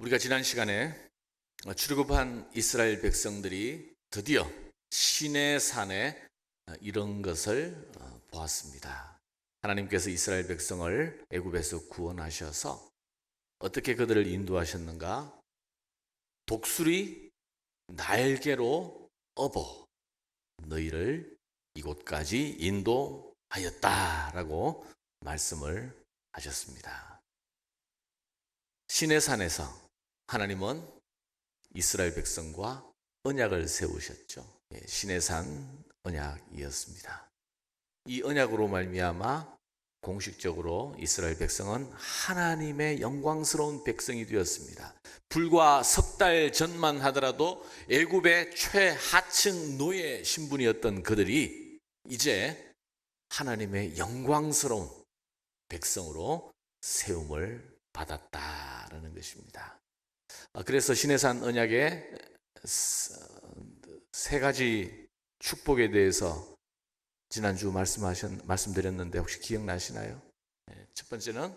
우리가 지난 시간에 출애굽한 이스라엘 백성들이 드디어 시내 산에 이른 것을 보았습니다. 하나님께서 이스라엘 백성을 애굽에서 구원하셔서 어떻게 그들을 인도하셨는가? 독수리 날개로 업어 너희를 이곳까지 인도하였다라고 말씀을 하셨습니다. 시내산에서 하나님은 이스라엘 백성과 언약을 세우셨죠. 시내산 언약이었습니다. 이 언약으로 말미암아 공식적으로 이스라엘 백성은 하나님의 영광스러운 백성이 되었습니다. 불과 석 달 전만 하더라도 애굽의 최하층 노예 신분이었던 그들이 이제 하나님의 영광스러운 백성으로 세움을 받았다라는 것입니다. 그래서 시내산 언약의 세 가지 축복에 대해서 지난주 말씀드렸는데 혹시 기억나시나요? 첫 번째는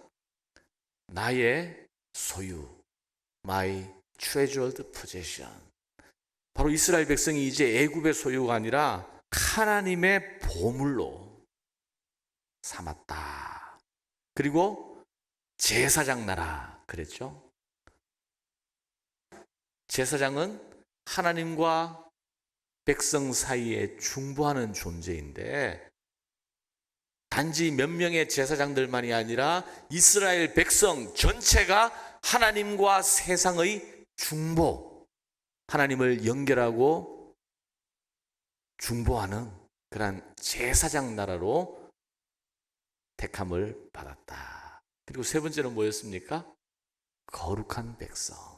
나의 소유, my treasured possession. 바로 이스라엘 백성이 이제 애굽의 소유가 아니라 하나님의 보물로 삼았다. 그리고 제사장 나라 그랬죠. 제사장은 하나님과 백성 사이에 중보하는 존재인데 단지 몇 명의 제사장들만이 아니라 이스라엘 백성 전체가 하나님과 세상의 중보, 하나님을 연결하고 중보하는 그런 제사장 나라로 택함을 받았다. 그리고 세 번째는 뭐였습니까? 거룩한 백성.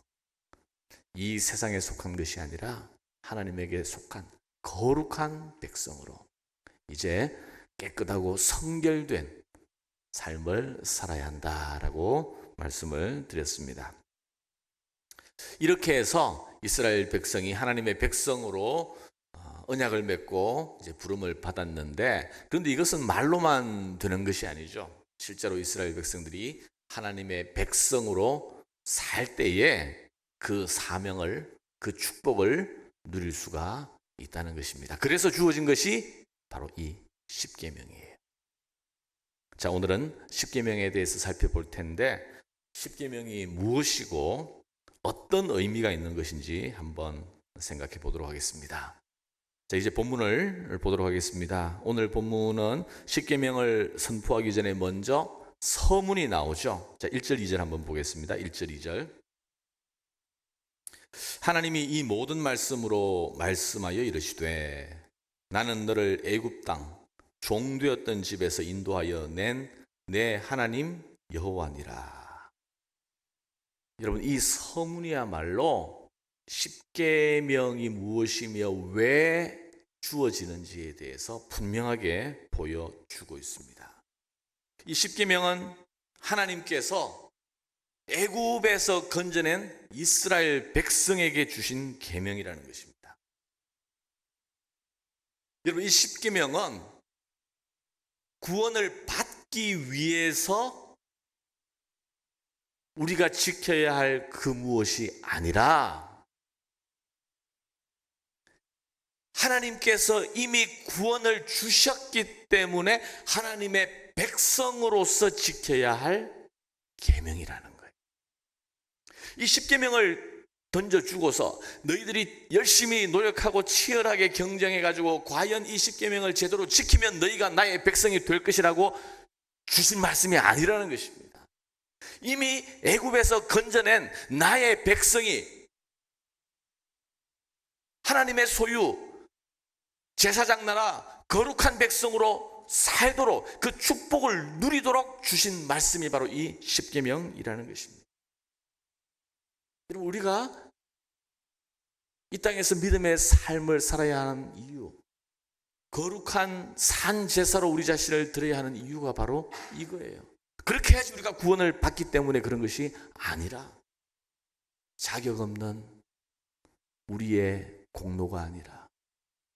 이 세상에 속한 것이 아니라 하나님에게 속한 거룩한 백성으로 이제 깨끗하고 성결된 삶을 살아야 한다라고 말씀을 드렸습니다. 이렇게 해서 이스라엘 백성이 하나님의 백성으로 언약을 맺고 이제 부름을 받았는데, 그런데 이것은 말로만 되는 것이 아니죠. 실제로 이스라엘 백성들이 하나님의 백성으로 살 때에 그 사명을, 그 축복을 누릴 수가 있다는 것입니다. 그래서 주어진 것이 바로 이 십계명이에요. 자, 오늘은 십계명에 대해서 살펴볼 텐데 십계명이 무엇이고 어떤 의미가 있는 것인지 한번 생각해 보도록 하겠습니다. 자, 이제 본문을 보도록 하겠습니다. 오늘 본문은 십계명을 선포하기 전에 먼저 서문이 나오죠. 자, 1절 2절 한번 보겠습니다. 1절 2절. 하나님이 이 모든 말씀으로 말씀하여 이르시되 나는 너를 애굽 땅 종되었던 집에서 인도하여 낸 내 하나님 여호와니라. 여러분, 이 서문이야말로 십계명이 무엇이며 왜 주어지는지에 대해서 분명하게 보여주고 있습니다. 이 십계명은 하나님께서 애굽에서 건져낸 이스라엘 백성에게 주신 계명이라는 것입니다. 여러분, 이 십계명은 구원을 받기 위해서 우리가 지켜야 할 그 무엇이 아니라 하나님께서 이미 구원을 주셨기 때문에 하나님의 백성으로서 지켜야 할 계명이라는 거예요. 이 십계명을 던져주고서 너희들이 열심히 노력하고 치열하게 경쟁해가지고 과연 이 십계명을 제대로 지키면 너희가 나의 백성이 될 것이라고 주신 말씀이 아니라는 것입니다. 이미 애굽에서 건져낸 나의 백성이 하나님의 소유, 제사장 나라, 거룩한 백성으로 살도록 그 축복을 누리도록 주신 말씀이 바로 이 십계명이라는 것입니다. 여러분, 우리가 이 땅에서 믿음의 삶을 살아야 하는 이유, 거룩한 산 제사로 우리 자신을 드려야 하는 이유가 바로 이거예요. 그렇게 해야지 우리가 구원을 받기 때문에 그런 것이 아니라 자격 없는 우리의 공로가 아니라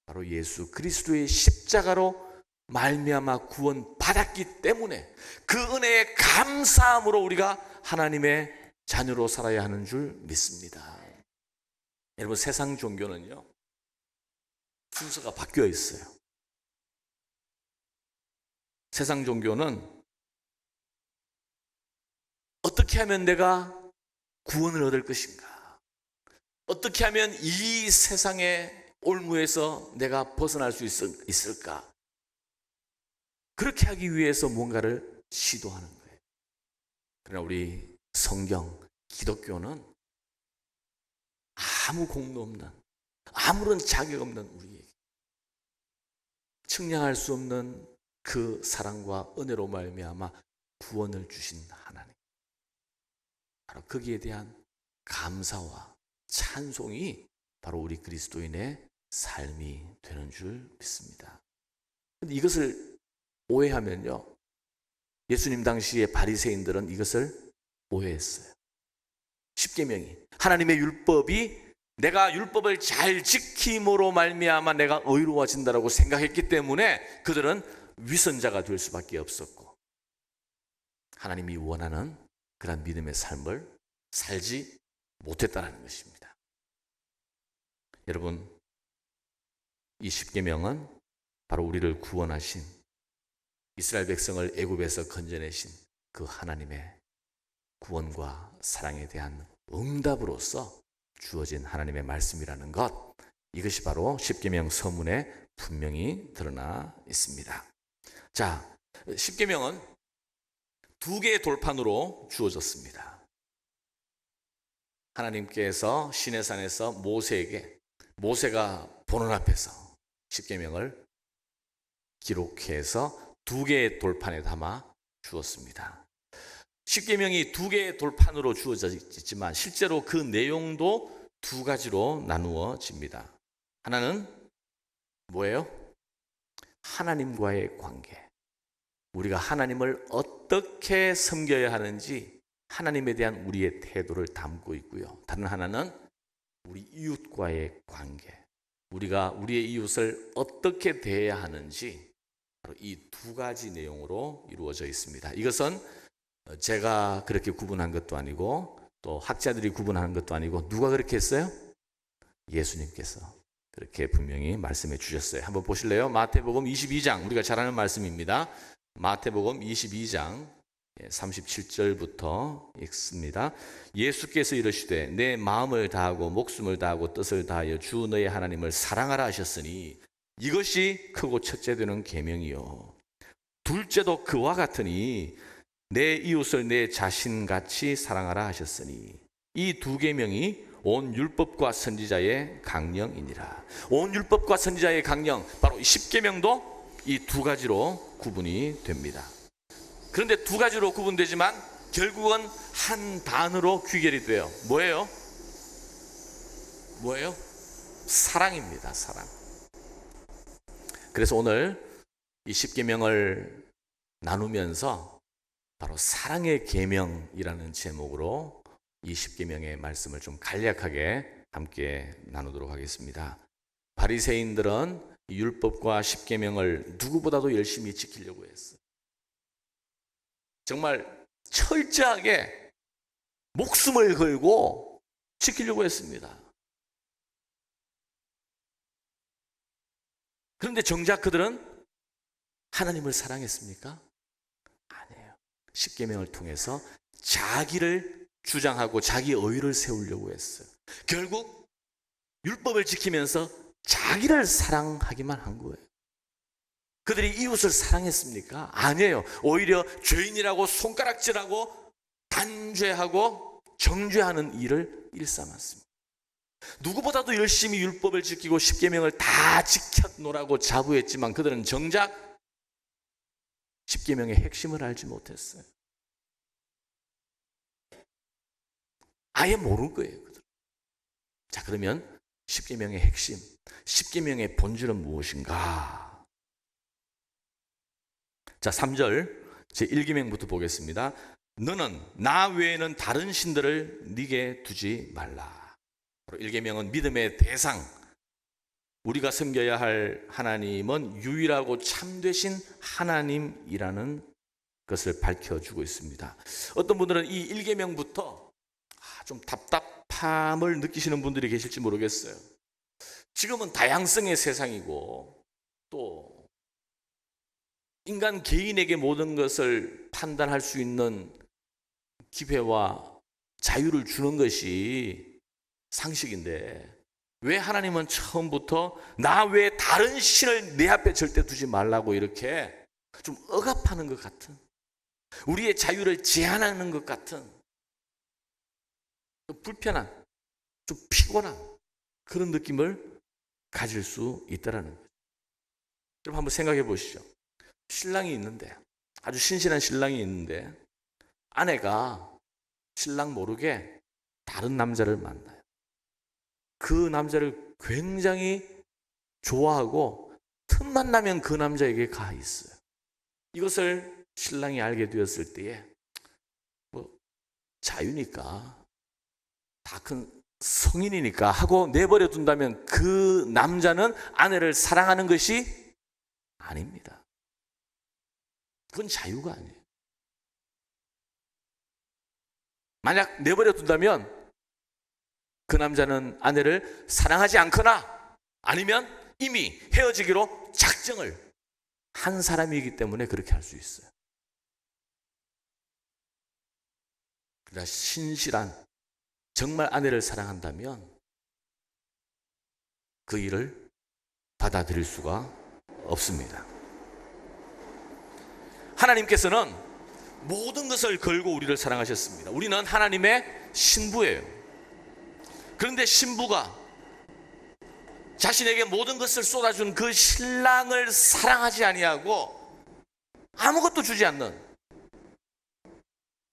바로 예수 그리스도의 십자가로 말미암아 구원 받았기 때문에 그 은혜의 감사함으로 우리가 하나님의 자녀로 살아야 하는 줄 믿습니다. 여러분, 세상 종교는요, 순서가 바뀌어 있어요. 세상 종교는 어떻게 하면 내가 구원을 얻을 것인가? 어떻게 하면 이 세상의 올무에서 내가 벗어날 수 있을까? 그렇게 하기 위해서 뭔가를 시도하는 거예요. 그러나 우리 성경, 기독교는 아무 공로 없는, 아무런 자격 없는 우리에게 측량할 수 없는 그 사랑과 은혜로 말미암아 구원을 주신 하나님, 바로 거기에 대한 감사와 찬송이 바로 우리 그리스도인의 삶이 되는 줄 믿습니다. 그런데 이것을 오해하면요, 예수님 당시에 바리새인들은 이것을 오해했어요. 십계명이, 하나님의 율법이 내가 율법을 잘 지킴으로 말미암아 내가 의로워진다라고 생각했기 때문에 그들은 위선자가 될 수밖에 없었고, 하나님이 원하는 그런 믿음의 삶을 살지 못했다는 것입니다. 여러분, 이 십계명은 바로 우리를 구원하신, 이스라엘 백성을 애굽에서 건져내신 그 하나님의 구원과 사랑에 대한 응답으로서 주어진 하나님의 말씀이라는 것, 이것이 바로 십계명 서문에 분명히 드러나 있습니다. 자, 십계명은 두 개의 돌판으로 주어졌습니다. 하나님께서 시내산에서 모세에게, 모세가 보는 앞에서 십계명을 기록해서 두 개의 돌판에 담아 주었습니다. 십계명이 두 개의 돌판으로 주어져 있지만 실제로 그 내용도 두 가지로 나누어집니다. 하나는 뭐예요? 하나님과의 관계. 우리가 하나님을 어떻게 섬겨야 하는지 하나님에 대한 우리의 태도를 담고 있고요. 다른 하나는 우리 이웃과의 관계. 우리가 우리의 이웃을 어떻게 대해야 하는지, 바로 이 두 가지 내용으로 이루어져 있습니다. 이것은 제가 그렇게 구분한 것도 아니고 또 학자들이 구분하는 것도 아니고, 누가 그렇게 했어요? 예수님께서 그렇게 분명히 말씀해 주셨어요. 한번 보실래요? 마태복음 22장, 우리가 잘 아는 말씀입니다. 마태복음 22장 37절부터 읽습니다. 예수께서 이르시되 내 마음을 다하고 목숨을 다하고 뜻을 다하여 주 너의 하나님을 사랑하라 하셨으니 이것이 크고 첫째 되는 계명이요 둘째도 그와 같으니 내 이웃을 내 자신같이 사랑하라 하셨으니 이 두 계명이 온 율법과 선지자의 강령이니라. 온 율법과 선지자의 강령, 바로 이 십계명도 이 두 가지로 구분이 됩니다. 그런데 두 가지로 구분되지만 결국은 한 단어로 귀결이 돼요. 뭐예요? 뭐예요? 사랑입니다. 사랑. 그래서 오늘 이 십계명을 나누면서 바로 사랑의 계명이라는 제목으로 이 십계명의 말씀을 좀 간략하게 함께 나누도록 하겠습니다. 바리새인들은 율법과 십계명을 누구보다도 열심히 지키려고 했어요. 정말 철저하게 목숨을 걸고 지키려고 했습니다. 그런데 정작 그들은 하나님을 사랑했습니까? 아니에요. 십계명을 통해서 자기를 주장하고 자기 의를 세우려고 했어요. 결국 율법을 지키면서 자기를 사랑하기만 한 거예요. 그들이 이웃을 사랑했습니까? 아니에요. 오히려 죄인이라고 손가락질하고 단죄하고 정죄하는 일을 일삼았습니다. 누구보다도 열심히 율법을 지키고 십계명을 다 지켰노라고 자부했지만 그들은 정작 십계명의 핵심을 알지 못했어요. 아예 모를 거예요, 그들. 자, 그러면 십계명의 핵심, 십계명의 본질은 무엇인가? 자, 3절 제 1계명부터 보겠습니다. 너는 나 외에는 다른 신들을 네게 두지 말라. 1계명은 믿음의 대상, 우리가 섬겨야 할 하나님은 유일하고 참되신 하나님이라는 것을 밝혀주고 있습니다. 어떤 분들은 이 1계명부터 좀 답답함을 느끼시는 분들이 계실지 모르겠어요. 지금은 다양성의 세상이고 또 인간 개인에게 모든 것을 판단할 수 있는 기회와 자유를 주는 것이 상식인데 왜 하나님은 처음부터 나 외에 다른 신을 내 앞에 절대 두지 말라고 이렇게 좀 억압하는 것 같은, 우리의 자유를 제한하는 것 같은 불편한, 좀 피곤한 그런 느낌을 가질 수 있다라는 거죠. 여러분 한번 생각해 보시죠. 신랑이 있는데, 아주 신실한 신랑이 있는데 아내가 신랑 모르게 다른 남자를 만나요. 그 남자를 굉장히 좋아하고 틈만 나면 그 남자에게 가 있어요. 이것을 신랑이 알게 되었을 때에 자유니까, 다 큰 성인이니까 하고 내버려 둔다면 그 남자는 아내를 사랑하는 것이 아닙니다. 그건 자유가 아니에요. 만약 내버려 둔다면 그 남자는 아내를 사랑하지 않거나 아니면 이미 헤어지기로 작정을 한 사람이기 때문에 그렇게 할 수 있어요. 그러나 신실한, 정말 아내를 사랑한다면 그 일을 받아들일 수가 없습니다. 하나님께서는 모든 것을 걸고 우리를 사랑하셨습니다. 우리는 하나님의 신부예요. 그런데 신부가 자신에게 모든 것을 쏟아준 그 신랑을 사랑하지 아니하고 아무것도 주지 않는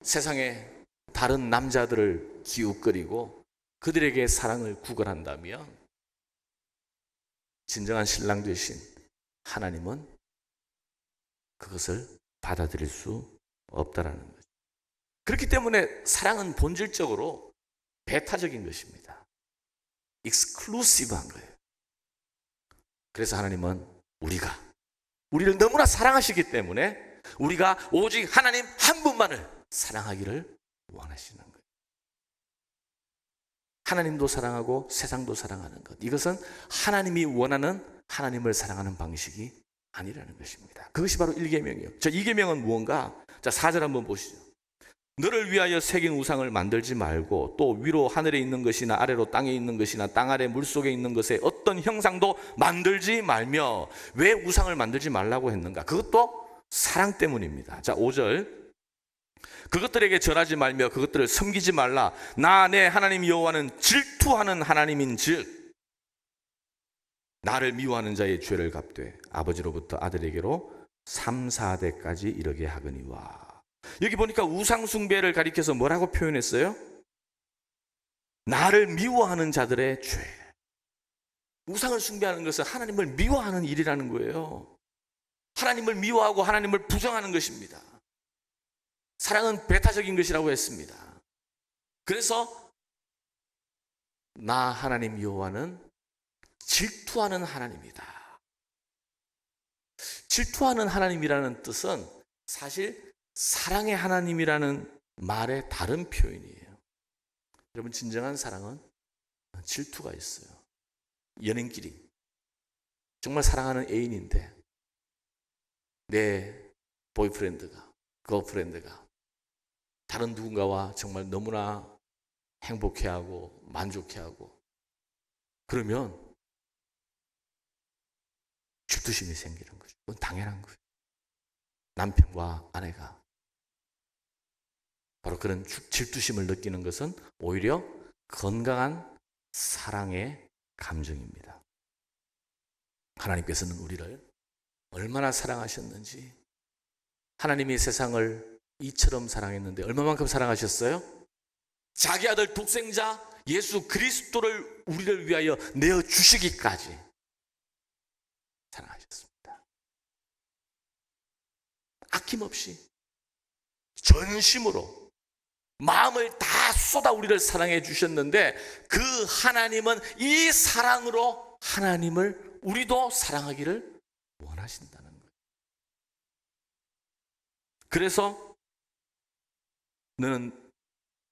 세상의 다른 남자들을 기웃거리고 그들에게 사랑을 구걸한다면 진정한 신랑 되신 하나님은 그것을 받아들일 수 없다라는 거죠. 그렇기 때문에 사랑은 본질적으로 배타적인 것입니다. 익스클루시브한 거예요. 그래서 하나님은 우리를 너무나 사랑하시기 때문에 우리가 오직 하나님 한 분만을 사랑하기를 원하시는 거예요. 하나님도 사랑하고 세상도 사랑하는 것, 이것은 하나님이 원하는 하나님을 사랑하는 방식이 아니라는 것입니다. 그것이 바로 1계명이에요. 자, 2계명은 무언가? 자, 4절 한번 보시죠. 너를 위하여 새긴 우상을 만들지 말고 또 위로 하늘에 있는 것이나 아래로 땅에 있는 것이나 땅 아래 물속에 있는 것에 어떤 형상도 만들지 말며. 왜 우상을 만들지 말라고 했는가? 그것도 사랑 때문입니다. 자, 5절. 그것들에게 절하지 말며 그것들을 섬기지 말라. 나 내 하나님 여호와는 질투하는 하나님인즉 나를 미워하는 자의 죄를 갚되 아버지로부터 아들에게로 3, 4대까지 이르게 하거니와. 여기 보니까 우상 숭배를 가리켜서 뭐라고 표현했어요? 나를 미워하는 자들의 죄. 우상을 숭배하는 것은 하나님을 미워하는 일이라는 거예요. 하나님을 미워하고 하나님을 부정하는 것입니다. 사랑은 배타적인 것이라고 했습니다. 그래서 나 하나님 여호와는 질투하는 하나님이다. 질투하는 하나님이라는 뜻은 사실 사랑의 하나님이라는 말의 다른 표현이에요. 여러분, 진정한 사랑은 질투가 있어요. 연인끼리 정말 사랑하는 애인인데 내 보이프렌드가, 걸프렌드가 다른 누군가와 정말 너무나 행복해하고 만족해하고 그러면 질투심이 생기는 거죠. 그건 당연한 거예요. 남편과 아내가 바로 그런 질투심을 느끼는 것은 오히려 건강한 사랑의 감정입니다. 하나님께서는 우리를 얼마나 사랑하셨는지, 하나님이 세상을 이처럼 사랑했는데 얼마만큼 사랑하셨어요? 자기 아들 독생자 예수 그리스도를 우리를 위하여 내어주시기까지 사랑하셨습니다. 아낌없이 전심으로 마음을 다 쏟아 우리를 사랑해 주셨는데 그 하나님은 이 사랑으로 하나님을 우리도 사랑하기를 원하신다는 거예요. 그래서 너는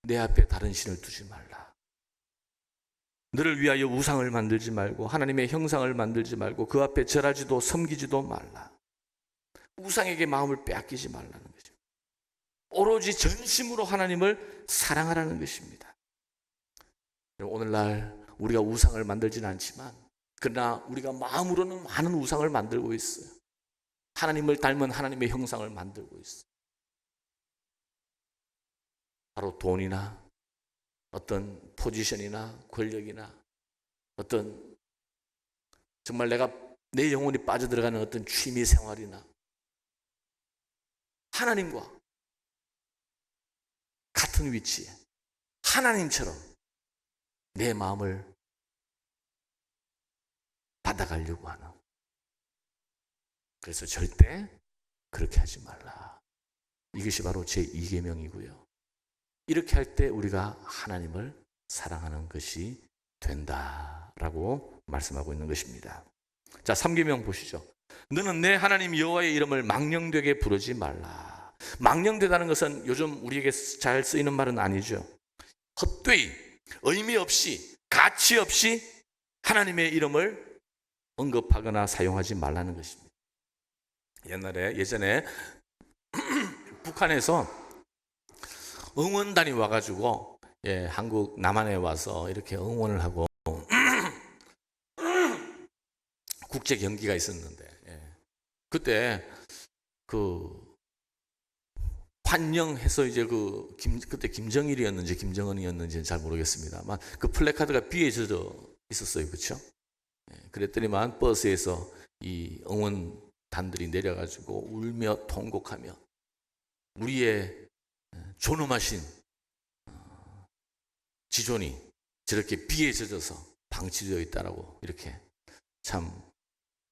내 앞에 다른 신을 두지 말라. 너를 위하여 우상을 만들지 말고 하나님의 형상을 만들지 말고 그 앞에 절하지도 섬기지도 말라. 우상에게 마음을 빼앗기지 말라는 거죠. 오로지 전심으로 하나님을 사랑하라는 것입니다. 오늘날 우리가 우상을 만들지는 않지만 그러나 우리가 마음으로는 많은 우상을 만들고 있어요. 하나님을 닮은 하나님의 형상을 만들고 있어요. 바로 돈이나 어떤 포지션이나 권력이나 어떤 정말 내 영혼이 빠져들어가는 어떤 취미 생활이나 하나님과 같은 위치에 하나님처럼 내 마음을 받아가려고 하는. 그래서 절대 그렇게 하지 말라. 이것이 바로 제2계명이고요. 이렇게 할 때 우리가 하나님을 사랑하는 것이 된다라고 말씀하고 있는 것입니다. 자, 3계명 보시죠. 너는 내 하나님 여호와의 이름을 망령되게 부르지 말라. 망령되다는 것은 요즘 우리에게 잘 쓰이는 말은 아니죠. 헛되이 의미 없이 가치 없이 하나님의 이름을 언급하거나 사용하지 말라는 것입니다. 예전에 북한에서 응원단이 와가지고 한국 남한에 와서 이렇게 응원을 하고 국제 경기가 있었는데 그때 환영해서 이제 그때 김정일이었는지 김정은이었는지 잘 모르겠습니다만 그 플래카드가 비에 젖어 있었어요, 그렇죠? 그랬더니만 버스에서 이 응원단들이 내려가지고 울며 통곡하며 우리의 존엄하신 지존이 저렇게 비에 젖어서 방치되어 있다라고 이렇게 참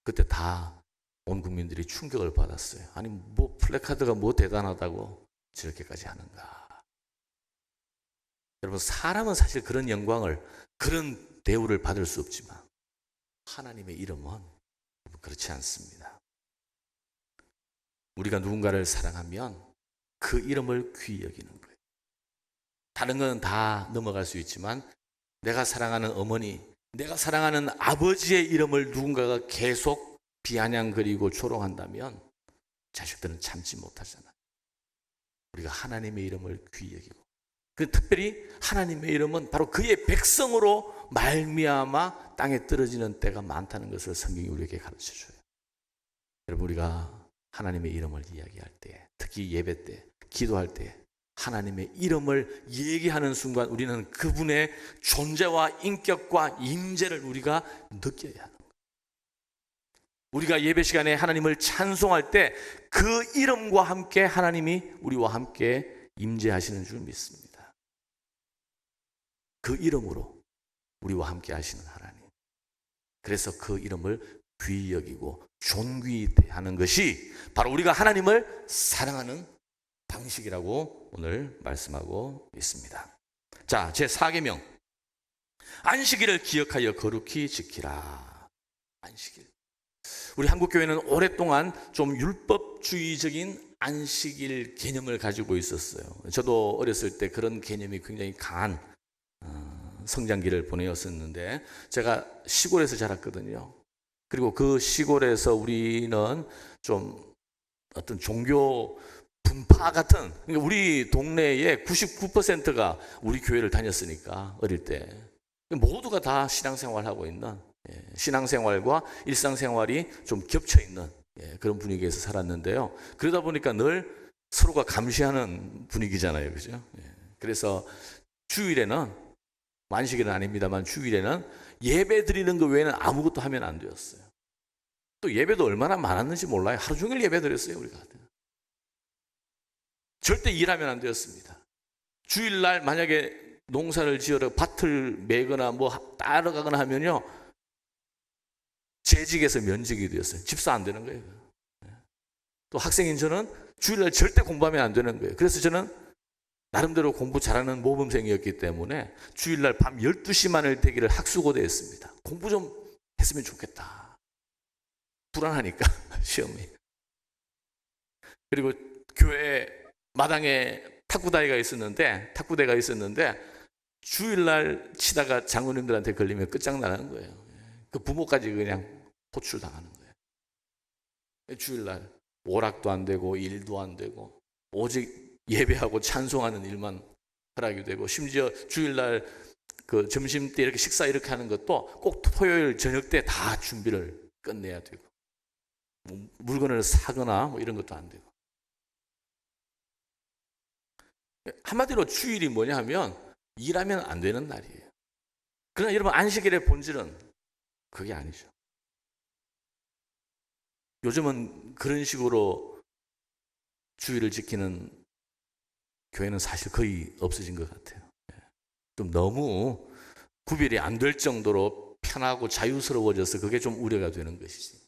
그때 다 온 국민들이 충격을 받았어요. 아니 뭐 플래카드가 뭐 대단하다고 저렇게까지 하는가. 여러분 사람은 사실 그런 영광을 그런 대우를 받을 수 없지만 하나님의 이름은 그렇지 않습니다. 우리가 누군가를 사랑하면 그 이름을 귀히 여기는 거예요. 다른 건 다 넘어갈 수 있지만 내가 사랑하는 어머니, 내가 사랑하는 아버지의 이름을 누군가가 계속 비아냥거리고 조롱한다면 자식들은 참지 못하잖아요. 우리가 하나님의 이름을 귀히 여기고 특별히 하나님의 이름은 바로 그의 백성으로 말미암아 땅에 떨어지는 때가 많다는 것을 성경이 우리에게 가르쳐줘요. 여러분 우리가 하나님의 이름을 이야기할 때 특히 예배 때 기도할 때 하나님의 이름을 얘기하는 순간 우리는 그분의 존재와 인격과 임재를 우리가 느껴야 하는 거예요. 우리가 예배 시간에 하나님을 찬송할 때 그 이름과 함께 하나님이 우리와 함께 임재하시는 줄 믿습니다. 그 이름으로 우리와 함께 하시는 하나님. 그래서 그 이름을 귀히 여기고 존귀히 대하는 것이 바로 우리가 하나님을 사랑하는 방식이라고 오늘 말씀하고 있습니다. 자, 제4계명. 안식일을 기억하여 거룩히 지키라. 안식일. 우리 한국교회는 오랫동안 좀 율법주의적인 안식일 개념을 가지고 있었어요. 저도 어렸을 때 그런 개념이 굉장히 강한 성장기를 보내었었는데 제가 시골에서 자랐거든요. 그리고 그 시골에서 우리는 좀 어떤 종교 분파 같은, 그러니까 우리 동네의 99%가 우리 교회를 다녔으니까 어릴 때 모두가 다 신앙생활하고 있는, 신앙생활과 일상생활이 좀 겹쳐있는 그런 분위기에서 살았는데요. 그러다 보니까 늘 서로가 감시하는 분위기잖아요, 그죠? 그래서 주일에는, 안식일은 아닙니다만 주일에는 예배 드리는 것 외에는 아무것도 하면 안 되었어요. 또 예배도 얼마나 많았는지 몰라요. 하루 종일 예배 드렸어요, 우리가. 절대 일하면 안 되었습니다. 주일날 만약에 농사를 지으러 밭을 매거나 뭐 따러 가거나 하면요, 재직에서 면직이 되었어요. 집사 안 되는 거예요. 또 학생인 저는 주일날 절대 공부하면 안 되는 거예요. 그래서 저는 나름대로 공부 잘하는 모범생이었기 때문에 주일날 밤 12시만을 되기를 학수고대에 했습니다. 공부 좀 했으면 좋겠다. 불안하니까 시험이. 그리고 교회 마당에 탁구대회가 있었는데 주일날 치다가 장로님들한테 걸리면 끝장나는 거예요. 그 부모까지 그냥 호출당하는 거예요. 주일날 오락도 안 되고 일도 안 되고 오직 예배하고 찬송하는 일만 허락이 되고, 심지어 주일날 그 점심 때 이렇게 식사 이렇게 하는 것도 꼭 토요일 저녁 때 다 준비를 끝내야 되고, 물건을 사거나 뭐 이런 것도 안 되고. 한마디로 주일이 뭐냐 하면 일하면 안 되는 날이에요. 그러나 여러분, 안식일의 본질은 그게 아니죠. 요즘은 그런 식으로 주일을 지키는 교회는 사실 거의 없어진 것 같아요. 좀 너무 구별이 안 될 정도로 편하고 자유스러워져서 그게 좀 우려가 되는 것이지.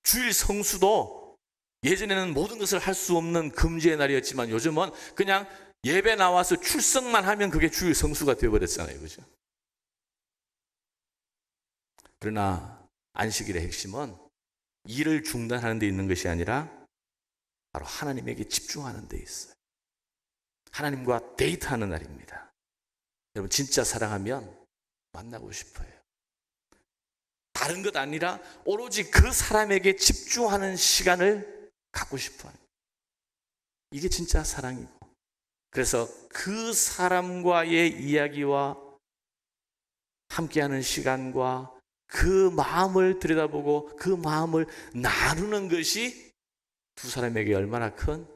주일 성수도 예전에는 모든 것을 할 수 없는 금지의 날이었지만 요즘은 그냥 예배 나와서 출석만 하면 그게 주일 성수가 되어버렸잖아요. 그죠? 그러나 안식일의 핵심은 일을 중단하는 데 있는 것이 아니라 바로 하나님에게 집중하는 데 있어요. 하나님과 데이트하는 날입니다. 여러분, 진짜 사랑하면 만나고 싶어요. 다른 것 아니라 오로지 그 사람에게 집중하는 시간을 갖고 싶어요. 이게 진짜 사랑이고, 그래서 그 사람과의 이야기와 함께하는 시간과 그 마음을 들여다보고 그 마음을 나누는 것이 두 사람에게 얼마나 큰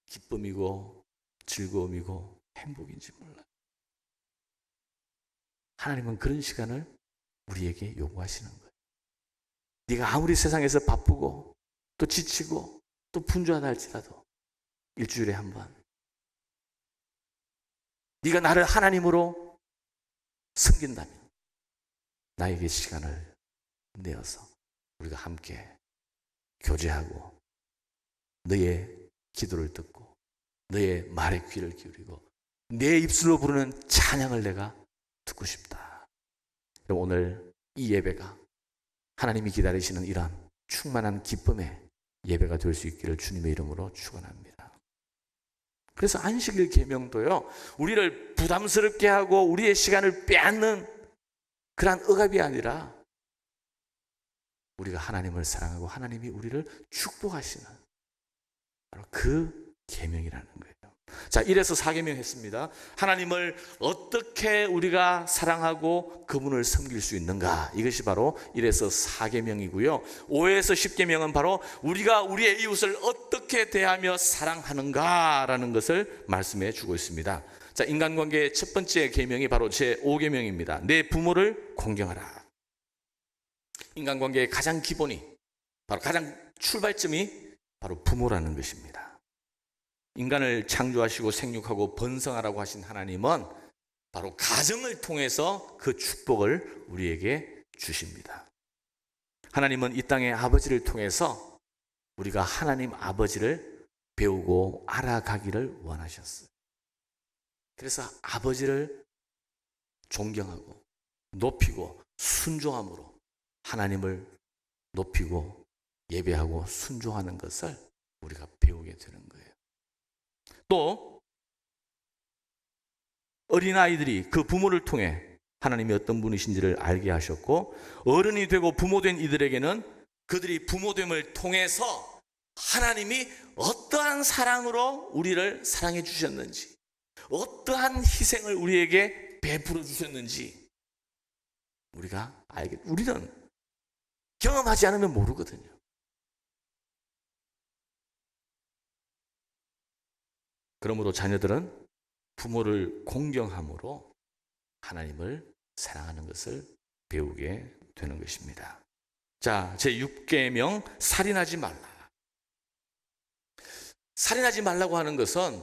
기쁨이고 즐거움이고 행복인지 몰라요. 하나님은 그런 시간을 우리에게 요구하시는 거예요. 네가 아무리 세상에서 바쁘고 또 지치고 또 분주하다 할지라도 일주일에 한 번 네가 나를 하나님으로 섬긴다면 나에게 시간을 내어서 우리가 함께 교제하고 너의 기도를 듣고 너의 말에 귀를 기울이고 내 입술로 부르는 찬양을 내가 듣고 싶다. 오늘 이 예배가 하나님이 기다리시는 이러한 충만한 기쁨의 예배가 될 수 있기를 주님의 이름으로 축원합니다. 그래서 안식일 계명도요, 우리를 부담스럽게 하고 우리의 시간을 빼앗는 그러한 억압이 아니라 우리가 하나님을 사랑하고 하나님이 우리를 축복하시는 바로 그 계명이라는 거예요. 자, 1에서 4계명 했습니다. 하나님을 어떻게 우리가 사랑하고 그분을 섬길 수 있는가, 이것이 바로 1에서 4계명이고요. 5에서 10계명은 바로 우리가 우리의 이웃을 어떻게 대하며 사랑하는가라는 것을 말씀해 주고 있습니다. 자, 인간관계의 첫 번째 계명이 바로 제5계명입니다. 내 부모를 공경하라. 인간관계의 가장 기본이, 바로 가장 출발점이 바로 부모라는 것입니다. 인간을 창조하시고 생육하고 번성하라고 하신 하나님은 바로 가정을 통해서 그 축복을 우리에게 주십니다. 하나님은 이 땅의 아버지를 통해서 우리가 하나님 아버지를 배우고 알아가기를 원하셨어요. 그래서 아버지를 존경하고 높이고 순종함으로 하나님을 높이고 예배하고 순종하는 것을 우리가 배우게 되는 거예요. 또 어린아이들이 그 부모를 통해 하나님이 어떤 분이신지를 알게 하셨고, 어른이 되고 부모된 이들에게는 그들이 부모됨을 통해서 하나님이 어떠한 사랑으로 우리를 사랑해 주셨는지, 어떠한 희생을 우리에게 베풀어 주셨는지 우리가 우리는 경험하지 않으면 모르거든요. 그러므로 자녀들은 부모를 공경함으로 하나님을 사랑하는 것을 배우게 되는 것입니다. 자, 제6계명, 살인하지 말라. 살인하지 말라고 하는 것은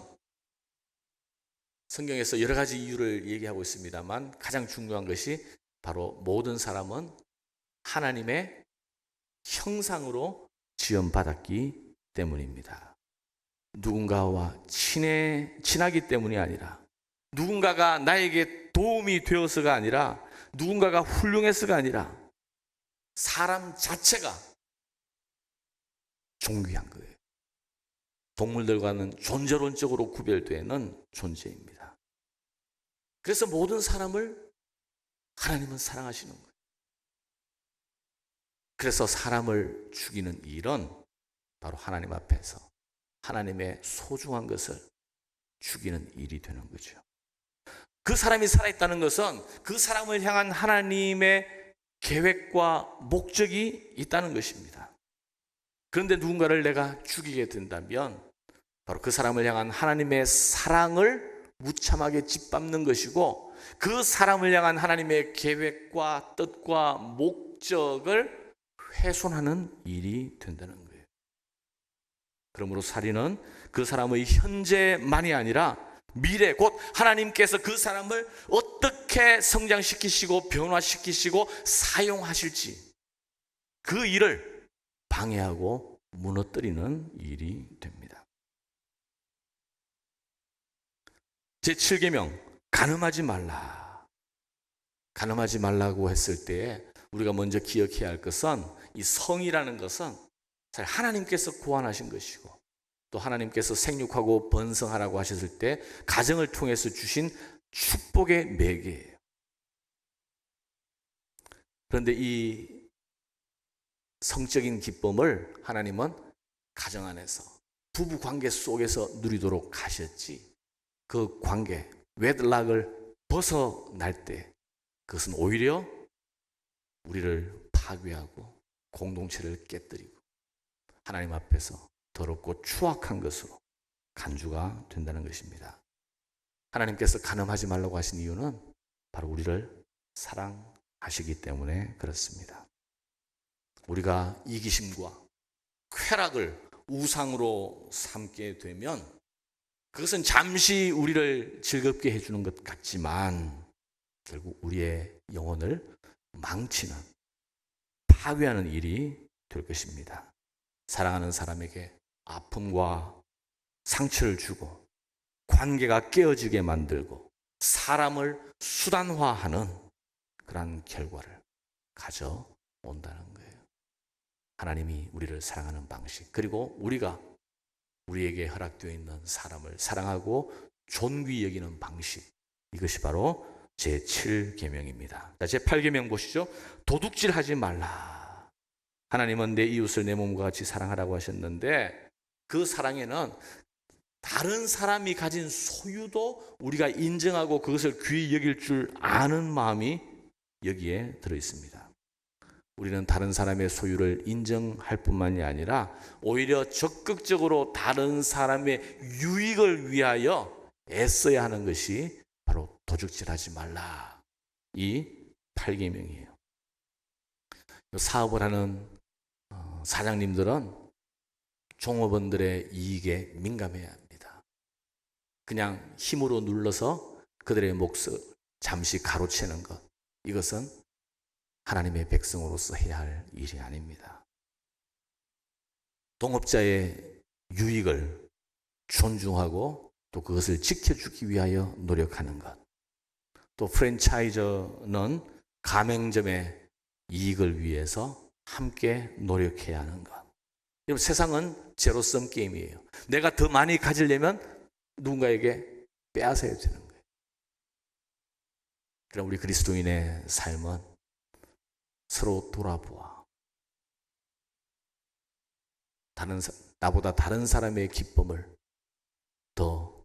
성경에서 여러 가지 이유를 얘기하고 있습니다만 가장 중요한 것이 바로 모든 사람은 하나님의 형상으로 지음받았기 때문입니다. 누군가와 친하기 때문이 아니라, 누군가가 나에게 도움이 되어서가 아니라, 누군가가 훌륭해서가 아니라 사람 자체가 존귀한 거예요. 동물들과는 존재론적으로 구별되는 존재입니다. 그래서 모든 사람을 하나님은 사랑하시는 거예요. 그래서 사람을 죽이는 일은 바로 하나님 앞에서 하나님의 소중한 것을 죽이는 일이 되는 거죠. 그 사람이 살아있다는 것은 그 사람을 향한 하나님의 계획과 목적이 있다는 것입니다. 그런데 누군가를 내가 죽이게 된다면 바로 그 사람을 향한 하나님의 사랑을 무참하게 짓밟는 것이고, 그 사람을 향한 하나님의 계획과 뜻과 목적을 훼손하는 일이 된다는 거예요. 그러므로 살인은 그 사람의 현재만이 아니라 미래, 곧 하나님께서 그 사람을 어떻게 성장시키시고 변화시키시고 사용하실지, 그 일을 방해하고 무너뜨리는 일이 됩니다. 제7계명, 간음하지 말라. 간음하지 말라고 했을 때 우리가 먼저 기억해야 할 것은, 이 성이라는 것은 하나님께서 고안하신 것이고, 또 하나님께서 생육하고 번성하라고 하셨을 때 가정을 통해서 주신 축복의 매개예요. 그런데 이 성적인 기쁨을 하나님은 가정 안에서 부부 관계 속에서 누리도록 하셨지, 그 관계, 웨드락을 벗어날 때 그것은 오히려 우리를 파괴하고 공동체를 깨뜨리고 하나님 앞에서 더럽고 추악한 것으로 간주가 된다는 것입니다. 하나님께서 간음하지 말라고 하신 이유는 바로 우리를 사랑하시기 때문에 그렇습니다. 우리가 이기심과 쾌락을 우상으로 삼게 되면 그것은 잠시 우리를 즐겁게 해주는 것 같지만 결국 우리의 영혼을 망치는, 파괴하는 일이 될 것입니다. 사랑하는 사람에게 아픔과 상처를 주고 관계가 깨어지게 만들고 사람을 수단화하는 그런 결과를 가져온다는 거예요. 하나님이 우리를 사랑하는 방식, 그리고 우리가 우리에게 허락되어 있는 사람을 사랑하고 존귀 여기는 방식, 이것이 바로 제7계명입니다. 제8계명 보시죠. 도둑질하지 말라. 하나님은 내 이웃을 내 몸과 같이 사랑하라고 하셨는데, 그 사랑에는 다른 사람이 가진 소유도 우리가 인정하고 그것을 귀히 여길 줄 아는 마음이 여기에 들어있습니다. 우리는 다른 사람의 소유를 인정할 뿐만이 아니라 오히려 적극적으로 다른 사람의 유익을 위하여 애써야 하는 것이 바로 도둑질하지 말라, 이 8계명이에요. 사업을 하는 사장님들은 종업원들의 이익에 민감해야 합니다. 그냥 힘으로 눌러서 그들의 몫을 잠시 가로채는 것, 이것은 하나님의 백성으로서 해야 할 일이 아닙니다. 동업자의 유익을 존중하고 또 그것을 지켜주기 위하여 노력하는 것, 또 프랜차이저는 가맹점의 이익을 위해서 함께 노력해야 하는 것. 여러분, 세상은 제로섬 게임이에요. 내가 더 많이 가지려면 누군가에게 빼앗아야 되는 거예요. 그럼 우리 그리스도인의 삶은 서로 돌아보아 나보다 다른 사람의 기쁨을 더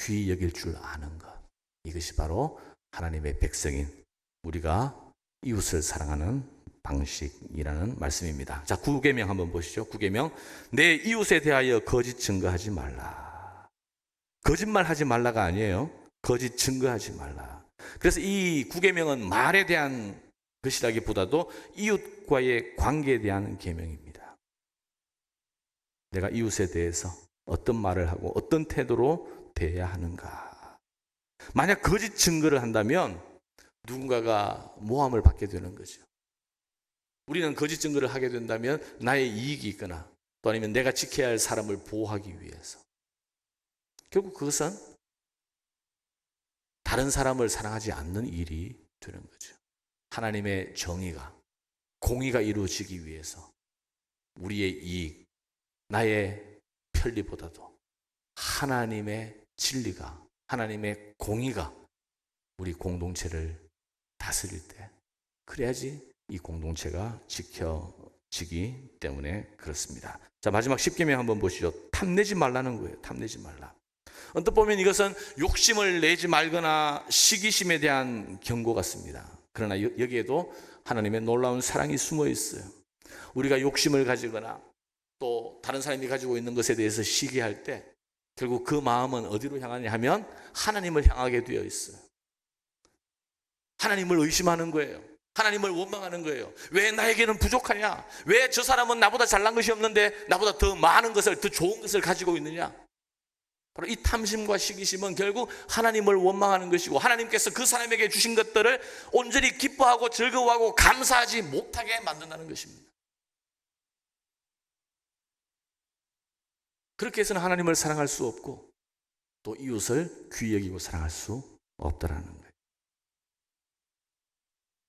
귀히 여길 줄 아는 것, 이것이 바로 하나님의 백성인 우리가 이웃을 사랑하는 방식이라는 말씀입니다. 자, 9계명 한번 보시죠. 9계명, 내 이웃에 대하여 거짓 증거하지 말라. 거짓말하지 말라가 아니에요. 거짓 증거하지 말라. 그래서 이 9계명은 말에 대한 것이라기보다도 이웃과의 관계에 대한 계명입니다. 내가 이웃에 대해서 어떤 말을 하고 어떤 태도로 대해야 하는가. 만약 거짓 증거를 한다면 누군가가 모함을 받게 되는 거죠. 우리는 거짓 증거를 하게 된다면 나의 이익이 있거나 또 아니면 내가 지켜야 할 사람을 보호하기 위해서, 결국 그것은 다른 사람을 사랑하지 않는 일이 되는 거죠. 하나님의 정의가, 공의가 이루어지기 위해서 우리의 이익, 나의 편리보다도 하나님의 진리가, 하나님의 공의가 우리 공동체를 다스릴 때, 그래야지 이 공동체가 지켜지기 때문에 그렇습니다. 자, 마지막 10계명 한번 보시죠. 탐내지 말라는 거예요. 탐내지 말라. 언뜻 보면 이것은 욕심을 내지 말거나 시기심에 대한 경고 같습니다. 그러나 여기에도 하나님의 놀라운 사랑이 숨어 있어요. 우리가 욕심을 가지거나 또 다른 사람이 가지고 있는 것에 대해서 시기할 때 결국 그 마음은 어디로 향하냐 하면 하나님을 향하게 되어 있어요. 하나님을 의심하는 거예요. 하나님을 원망하는 거예요. 왜 나에게는 부족하냐? 왜 저 사람은 나보다 잘난 것이 없는데 나보다 더 많은 것을, 더 좋은 것을 가지고 있느냐? 바로 이 탐심과 시기심은 결국 하나님을 원망하는 것이고, 하나님께서 그 사람에게 주신 것들을 온전히 기뻐하고 즐거워하고 감사하지 못하게 만든다는 것입니다. 그렇게 해서는 하나님을 사랑할 수 없고 또 이웃을 귀히 여기고 사랑할 수 없다라는 거예요.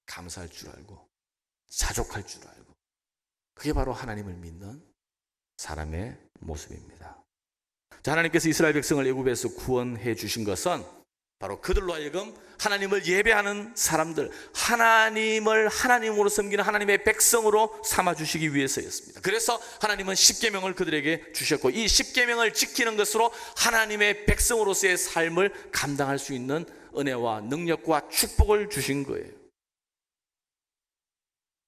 감사할 줄 알고 자족할 줄 알고, 그게 바로 하나님을 믿는 사람의 모습입니다. 자, 하나님께서 이스라엘 백성을 애굽에서 구원해 주신 것은 바로 그들로 하여금 하나님을 예배하는 사람들, 하나님을 하나님으로 섬기는 하나님의 백성으로 삼아주시기 위해서였습니다. 그래서 하나님은 십계명을 그들에게 주셨고, 이 십계명을 지키는 것으로 하나님의 백성으로서의 삶을 감당할 수 있는 은혜와 능력과 축복을 주신 거예요.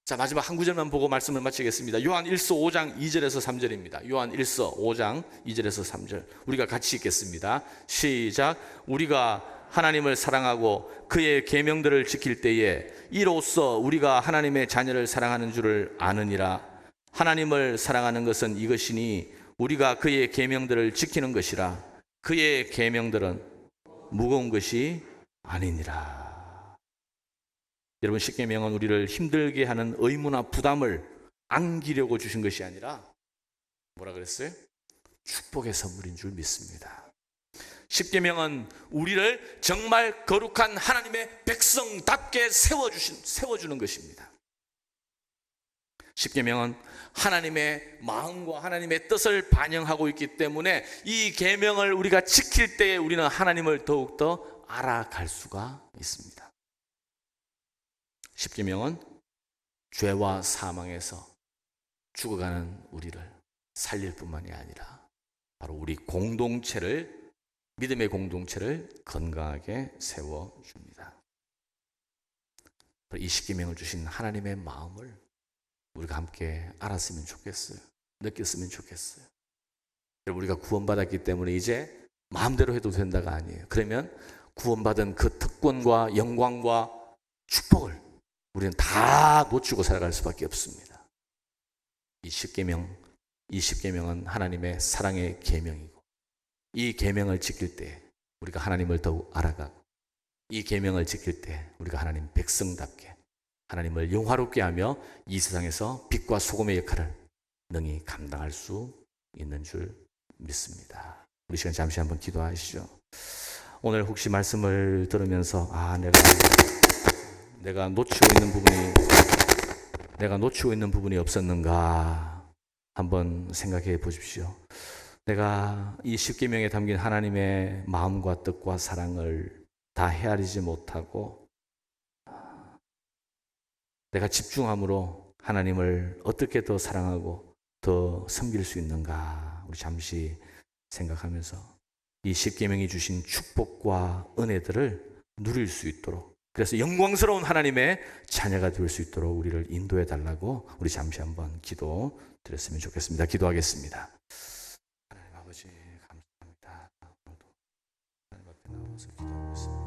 자, 마지막 한 구절만 보고 말씀을 마치겠습니다. 요한 1서 5장 2절에서 3절입니다. 요한 1서 5장 2절에서 3절 우리가 같이 읽겠습니다. 시작. 우리가 하나님을 사랑하고 그의 계명들을 지킬 때에 이로써 우리가 하나님의 자녀를 사랑하는 줄을 아느니라. 하나님을 사랑하는 것은 이것이니 우리가 그의 계명들을 지키는 것이라. 그의 계명들은 무거운 것이 아니니라. 여러분, 십계명은 우리를 힘들게 하는 의무나 부담을 안기려고 주신 것이 아니라 뭐라 그랬어요? 축복의 선물인 줄 믿습니다. 십계명은 우리를 정말 거룩한 하나님의 백성답게 세워주는 것입니다. 십계명은 하나님의 마음과 하나님의 뜻을 반영하고 있기 때문에 이 계명을 우리가 지킬 때에 우리는 하나님을 더욱더 알아갈 수가 있습니다. 십계명은 죄와 사망에서 죽어가는 우리를 살릴 뿐만이 아니라 바로 우리 공동체를, 믿음의 공동체를 건강하게 세워줍니다. 이 십계명을 주신 하나님의 마음을 우리가 함께 알았으면 좋겠어요. 느꼈으면 좋겠어요. 우리가 구원받았기 때문에 이제 마음대로 해도 된다가 아니에요. 그러면 구원받은 그 특권과 영광과 축복을 우리는 다 놓치고 살아갈 수밖에 없습니다. 이 십계명은 하나님의 사랑의 계명이고, 이 계명을 지킬 때 우리가 하나님을 더욱 알아가고, 이 계명을 지킬 때 우리가 하나님 백성답게 하나님을 영화롭게 하며 이 세상에서 빛과 소금의 역할을 능히 감당할 수 있는 줄 믿습니다. 우리 시간 잠시 한번 기도하시죠. 오늘 혹시 말씀을 들으면서 내가 놓치고 있는 부분이 없었는가 한번 생각해 보십시오. 내가 이 십계명에 담긴 하나님의 마음과 뜻과 사랑을 다 헤아리지 못하고 내가 집중함으로 하나님을 어떻게 더 사랑하고 더 섬길 수 있는가, 우리 잠시 생각하면서 이 십계명이 주신 축복과 은혜들을 누릴 수 있도록, 그래서 영광스러운 하나님의 자녀가 될 수 있도록 우리를 인도해 달라고 우리 잠시 한번 기도 드렸으면 좋겠습니다. 기도하겠습니다. 하나님 아버지 감사합니다. 하나님 앞에 나와서 기도하고 있습니다.